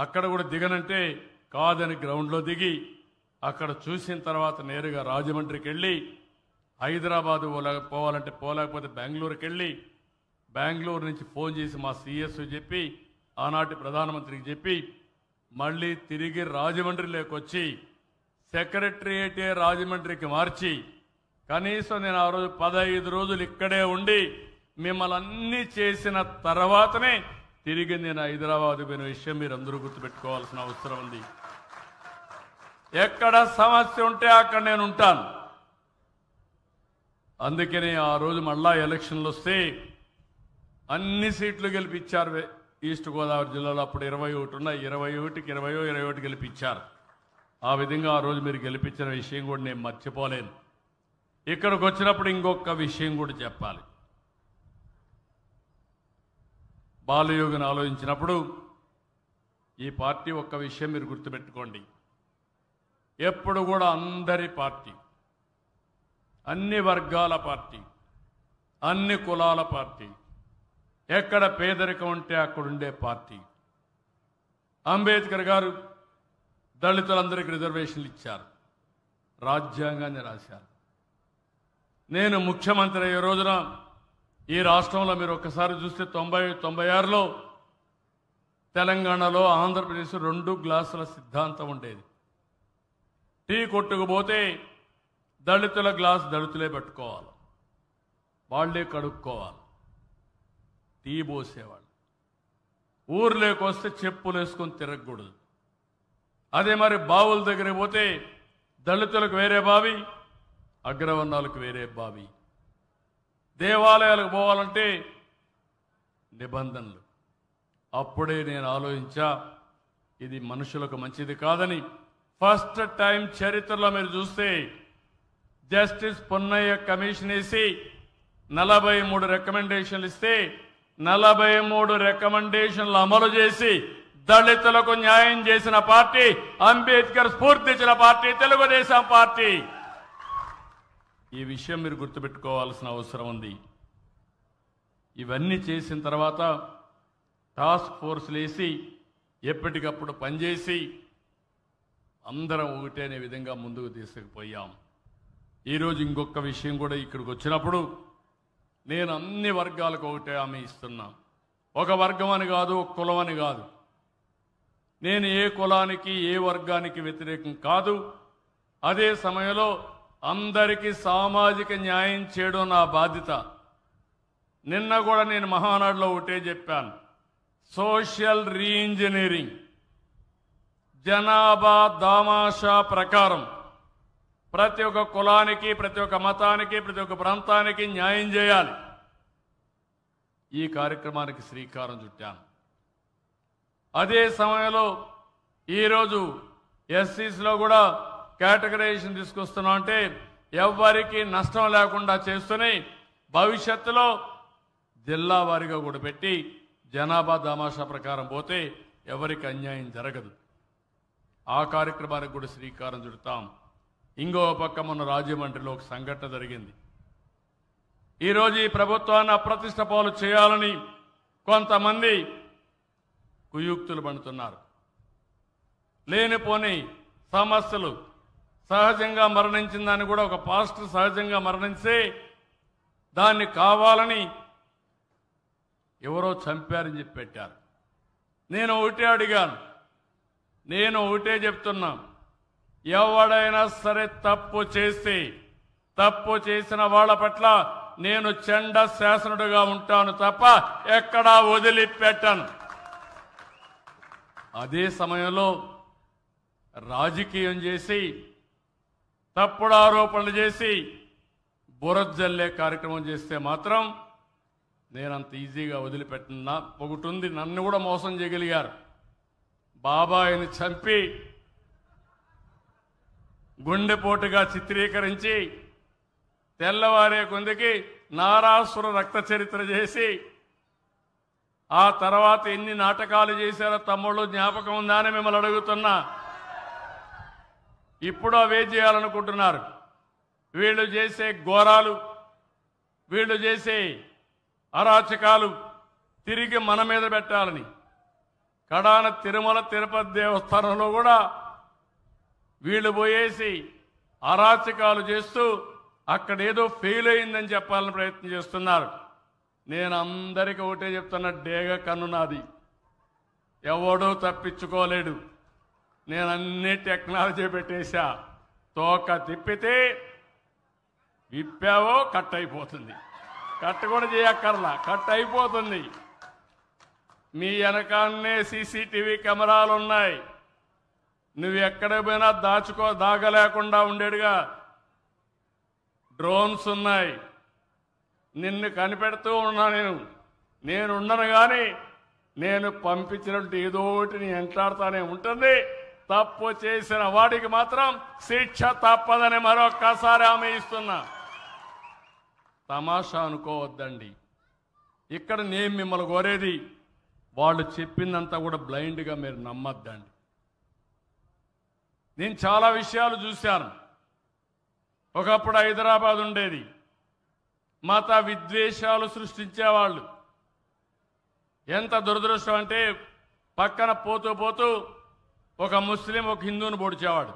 అక్కడ కూడా దిగనంటే కాదని గ్రౌండ్లో దిగి అక్కడ చూసిన తర్వాత నేరుగా రాజమండ్రికి వెళ్ళి హైదరాబాద్ పోవాలంటే పోలేకపోతే బెంగళూరుకి వెళ్ళి బెంగళూరు నుంచి ఫోన్ చేసి మా సిఎస్ చెప్పి ఆనాటి ప్రధానమంత్రికి చెప్పి మళ్ళీ తిరిగి రాజమండ్రిలోకి వచ్చి సెక్రటరియేటే రాజమండ్రికి మార్చి కనీసం నేను ఆ రోజు 15 రోజులు ఇక్కడే ఉండి మిమ్మల్ని అన్నీ చేసిన తర్వాతనే తిరిగి నేను హైదరాబాద్ పోయిన విషయం మీరు అందరూ గుర్తుపెట్టుకోవాల్సిన అవసరం ఉంది. ఎక్కడ సమస్య ఉంటే అక్కడ నేను ఉంటాను. అందుకని ఆ రోజు మళ్ళా ఎలక్షన్లు వస్తే అన్ని సీట్లు గెలిపించారు ఈస్ట్ గోదావరి జిల్లాలో. అప్పుడు 21 ఉన్నాయి, 21కి 21 గెలిపించారు. ఆ విధంగా ఆ రోజు మీరు గెలిపించిన విషయం కూడా నేను మర్చిపోలేను. ఇక్కడికి వచ్చినప్పుడు ఇంకొక విషయం కూడా చెప్పాలి. బాలయోగిని ఆలోచించినప్పుడు ఈ పార్టీ ఒక్క విషయం మీరు గుర్తుపెట్టుకోండి, ఎప్పుడు కూడా అందరి పార్టీ, అన్ని వర్గాల పార్టీ, అన్ని కులాల పార్టీ, ఎక్కడ పేదరికం ఉంటే అక్కడుండే పార్టీ. అంబేద్కర్ గారు దళితులందరికీ రిజర్వేషన్లు ఇచ్చారు, రాజ్యాంగాన్ని రాశారు. నేను ముఖ్యమంత్రి అయ్యే రోజున ఈ రాష్ట్రంలో మీరు ఒక్కసారి చూస్తే 96లో తెలంగాణలో ఆంధ్రప్రదేశ్ 2 గ్లాసుల సిద్ధాంతం ఉండేది. టీ కొట్టుకుపోతే దళితుల గ్లాసు దళితులే పెట్టుకోవాలి, వాళ్లే కడుక్కోవాలి, టీ పోసేవాళ్ళు. ఊర్లోకి వస్తే చెప్పులు వేసుకొని తిరగకూడదు. అదే మరి బావుల దగ్గరికి పోతే దళితులకు వేరే బావి, అగ్రవర్ణాలకు వేరే బావి. దేవాలయాలకు పోవాలంటే నిబంధనలు. అప్పుడే నేను ఆలోచించా ఇది మనుషులకు మంచిది కాదని. ఫస్ట్ టైం చరిత్రలో మీరు చూస్తే జస్టిస్ పొన్నయ్య కమిషన్ వేసి 43 రికమెండేషన్లు ఇస్తే 43 రికమెండేషన్లు అమలు చేసి దళితులకు న్యాయం చేసిన పార్టీ అంబేద్కర్ స్ఫూర్తి ఇచ్చిన పార్టీ తెలుగుదేశం పార్టీ. ఈ విషయం మీరు గుర్తుపెట్టుకోవాల్సిన అవసరం ఉంది. ఇవన్నీ చేసిన తర్వాత టాస్క్ ఫోర్స్లు వేసి ఎప్పటికప్పుడు పనిచేసి అందరం ఒకటే అనే విధంగా ముందుకు తీసుకుపోయాం. ఈరోజు ఇంకొక విషయం కూడా ఇక్కడికి వచ్చినప్పుడు నేను అన్ని వర్గాలకు ఒకటే హామీ ఇస్తున్నా. ఒక వర్గం అని కాదు, ఒక కులం అని కాదు. నేను ఏ కులానికి ఏ వర్గానికి వ్యతిరేకం కాదు. అదే సమయంలో అందరికీ సామాజిక న్యాయం చేయడం నా బాధ్యత. నిన్న కూడా నేను మహానాడులో ఒకటే చెప్పాను, సోషల్ రీఇంజనీరింగ్, జనాభా దామాషా ప్రకారం ప్రతి ఒక్క కులానికి, ప్రతి ఒక్క మతానికి, ప్రతి ఒక్క ప్రాంతానికి న్యాయం చేయాలి. ఈ కార్యక్రమానికి శ్రీకారం చుట్టాను. అదే సమయంలో ఈరోజు ఎస్సీస్లో కూడా కేటగరైజేషన్ తీసుకొస్తున్నాం. అంటే ఎవ్వరికి నష్టం లేకుండా చేస్తూనే భవిష్యత్తులో జిల్లా వారీగా కూడా పెట్టి జనాభా దామాషా ప్రకారం పోతే ఎవరికి అన్యాయం జరగదు. ఆ కార్యక్రమానికి కూడా శ్రీకారం చుడతాం. ఇంకో పక్క మొన్న రాజమండ్రిలో ఒక సంఘటన జరిగింది. ఈరోజు ఈ ప్రభుత్వాన్ని అప్రతిష్ట పాలు చేయాలని కొంతమంది కుయుక్తులు పడుతున్నారు. లేనిపోని సమస్యలు, సహజంగా మరణించిందని కూడా ఒక పాస్టర్ సహజంగా మరణించి దాన్ని కావాలని ఎవరో చంపారని చెప్పి పెట్టారు. నేను ఒకటే అడిగాను, నేను ఒకటే చెప్తున్నా, ఎవడైనా సరే తప్పు చేస్తే తప్పు చేసిన వాళ్ళ పట్ల నేను చెండ శాసనుడిగా ఉంటాను తప్ప ఎక్కడా వదిలిపెట్టను. అదే సమయంలో రాజకీయం చేసి తప్పుడు ఆరోపణలు చేసి బురజల్లే కార్యక్రమం చేస్తే మాత్రం నేనంత ఈజీగా వదిలిపెట్టినా. ఒకటి ఉంది, నన్ను కూడా మోసం చేయగలిగారు. బాబాయిని చంపి గుండెపోటుగా చిత్రీకరించి తెల్లవారే కొందికి నారాసుర రక్త చరిత్ర చేసి ఆ తర్వాత ఎన్ని నాటకాలు చేశారో తమ్ముళ్ళు జ్ఞాపకం ఉందా అని మిమ్మల్ని అడుగుతున్నా. ఇప్పుడు అవే చేయాలనుకుంటున్నారు. వీళ్ళు చేసే ఘోరాలు, వీళ్ళు చేసే అరాచకాలు తిరిగి మన మీద పెట్టాలని. కడాన తిరుమల తిరుపతి దేవస్థానంలో కూడా వీళ్ళు పోయేసి అరాచకాలు చేస్తూ అక్కడేదో ఫెయిల్ అయిందని చెప్పాలని ప్రయత్నం చేస్తున్నారు. నేను అందరికీ ఒకటే చెప్తున్నా, డేగ కన్ను నాది, ఎవడూ తప్పించుకోలేడు. నేను అన్ని టెక్నాలజీ పెట్టేశా. తోక తిప్పితే విప్పావో కట్ అయిపోతుంది, కట్ కూడా చేయక్కర్లా, కట్ అయిపోతుంది. మీ వెనకాన్నే సీసీటీవీ కెమెరాలు ఉన్నాయి. నువ్వు ఎక్కడ పోయినా దాగలేకుండా ఉండేడుగా డ్రోన్స్ ఉన్నాయి. నిన్ను కనిపెడుతూ ఉన్నా. నేను ఉండను కానీ నేను పంపించినట్టు ఏదో ఒకటి నీ ఎంట్లాడుతూనే ఉంటుంది. తప్పు చేసిన వాడికి మాత్రం శిక్ష తప్పదని మరొక్కసారి హామీ ఇస్తున్నా. తమాషా అనుకోవద్దండి. ఇక్కడ నేను మిమ్మల్ని కోరేది, వాళ్ళు చెప్పిందంతా కూడా బ్లైండ్గా మీరు నమ్మద్దండి. నేను చాలా విషయాలు చూశాను. ఒకప్పుడు హైదరాబాద్ ఉండేది, మత విద్వేషాలు సృష్టించేవాళ్ళు. ఎంత దురదృష్టం అంటే పక్కన పోతూ పోతూ ఒక ముస్లిం ఒక హిందువుని పొడిచేవాడు.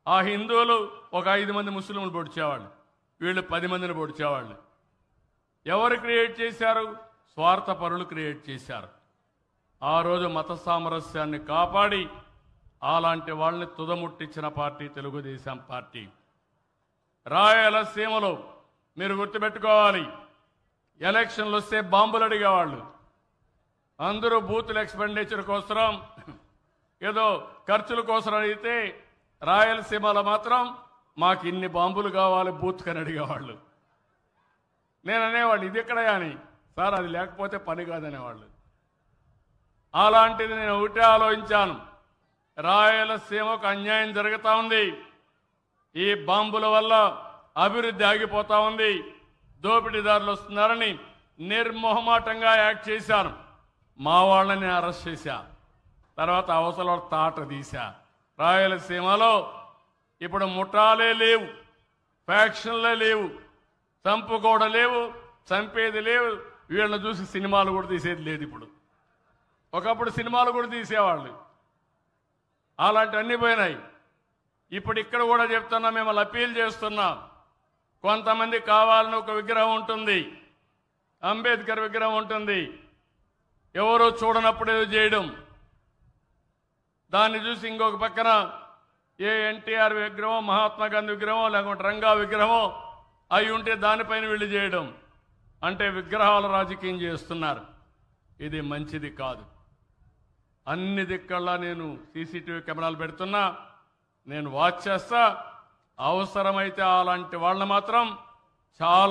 ఆ హిందువులు ఒక 5 మంది ముస్లింలు పొడిచేవాళ్ళు, వీళ్ళు 10 మందిని పొడిచేవాళ్ళు. ఎవరు క్రియేట్ చేశారు? స్వార్థపరులు క్రియేట్ చేశారు. ఆ రోజు మత సామరస్యాన్ని కాపాడి అలాంటి వాళ్ళని తుదముట్టించిన పార్టీ తెలుగుదేశం పార్టీ. రాయలసీమలో మీరు గుర్తుపెట్టుకోవాలి, ఎలక్షన్లు వస్తే బాంబులు అడిగేవాళ్ళు. అందరూ బూతుల ఎక్స్పెండిచర్ కోసం ఏదో ఖర్చుల కోసం అడిగితే రాయలసీమలో మాత్రం మాకు ఇన్ని బాంబులు కావాలి బూత్కని అడిగేవాళ్ళు. నేను అనేవాళ్ళు, ఇది ఎక్కడ అని. సార్ అది లేకపోతే పని కాదనేవాళ్ళు. అలాంటిది నేను ఒకటే ఆలోచించాను, రాయలసీమకు అన్యాయం జరుగుతూ ఉంది. ఈ బాంబుల వల్ల అభివృద్ధి ఆగిపోతా ఉంది, దోపిడీదారులు వస్తున్నారని నిర్మోహమాటంగా యాక్ట్ చేశాను. మా వాళ్ళని అరెస్ట్ చేశా. తర్వాత అవసరం తాట తీశా. రాయలసీమలో ఇప్పుడు ముఠాలే లేవు, ఫ్యాక్షన్లే లేవు, చంపుకోవడం లేవు, చంపేది లేవు. వీళ్ళని చూసి సినిమాలు కూడా తీసేది లేదు. ఇప్పుడు ఒకప్పుడు సినిమాలు కూడా తీసేవాళ్ళు. అలాంటివన్నీ పోయినాయి. ఇప్పుడు ఇక్కడ కూడా చెప్తున్నా, మిమ్మల్ని అప్పీల్ చేస్తున్నాం. కొంతమంది కావాలని ఒక విగ్రహం ఉంటుంది, అంబేద్కర్ విగ్రహం ఉంటుంది, ఎవరో చూడనప్పుడు ఏదో చేయడం, దాన్ని చూసి ఇంకొక పక్కన ఏ ఎన్టీఆర్ విగ్రహం, మహాత్మా గాంధీ విగ్రహం, లేకుంటే రంగా విగ్రహం అవి ఉంటే దానిపైన వీళ్ళు చేయడం, అంటే విగ్రహాల రాజకీయం చేస్తున్నారు. ఇది మంచిది కాదు. అన్ని దిక్కల్లా నేను సీసీటీవీ కెమెరాలు పెడుతున్నా, నేను వాచ్ చేస్తా. అవసరమైతే అలాంటి వాళ్ళని మాత్రం చాలా